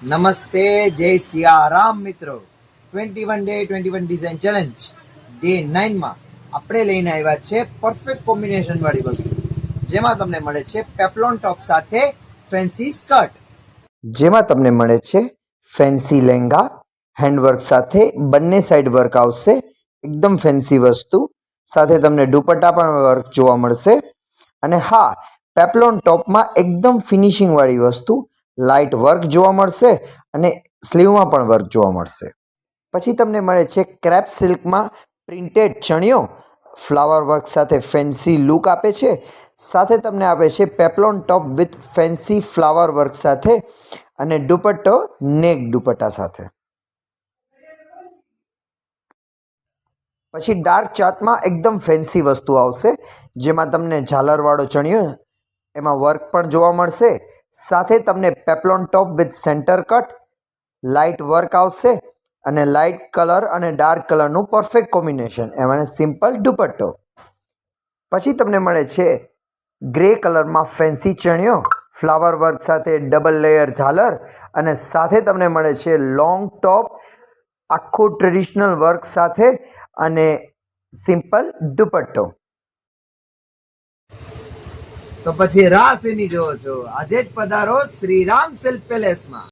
નમસ્તે, જય સિયારામ મિત્રો. 21 ડે 21 ડિઝાઇન ચેલેન્જ ડે 9 માં આપણે લઈને આવ્યા છે પરફેક્ટ કોમ્બિનેશન વાળી વસ્તુ, જેમાં તમને મળે છે પેપ્લોન ટોપ સાથે ફેન્સી સ્કર્ટ, જેમાં તમને મળે છે ફેન્સી લેંગા હેન્ડવર્ક સાથે બંને સાઈડ વર્ક આવશે. એકદમ ફેન્સી વસ્તુ સાથે તમને દુપટ્ટા પણ વર્ક જોવા મળશે. અને હા, પેપ્લોન ટોપમાં એકદમ ફિનિશિંગ વાળી વસ્તુ, લાઇટ વર્ક જોવા મળશે અને સ્લીવમાં પણ વર્ક જોવા મળશે. પછી તમને મળે છે ક્રેપ સિલ્કમાં પ્રિન્ટેડ ચણિયો, ફ્લાવર વર્ક સાથે ફેન્સી લુક આપે છે. સાથે તમને આપે છે પેપ્લોન top with fancy flower work સાથે અને દુપટ્ટો નેક દુપટ્ટા સાથે. પછી ડાર્ક ચાર્ટમાં એકદમ ફેન્સી વસ્તુ આવશે, જેમાં તમને ઝાલરવાળો ચણિયો, એમાં વર્ક પણ જોવા મળશે. સાથે તમને peplum top with centre cut, light work આવશે અને લાઇટ કલર અને ડાર્ક કલરનું પરફેક્ટ કોમ્બિનેશન, એમાં સિમ્પલ દુપટ્ટો. પછી તમને મળે છે ગ્રે કલરમાં ફેન્સી ચણિયો, ફ્લાવર વર્ક સાથે ડબલ લેયર ઝાલર અને સાથે તમને મળે છે લોંગ ટોપ, આખું ટ્રેડિશનલ વર્ક સાથે અને સિમ્પલ દુપટ્ટો. તો પછી રાહ શેની જોવો છો? આજે જ પધારો શ્રીરામ સિલ્ક પેલેસમાં.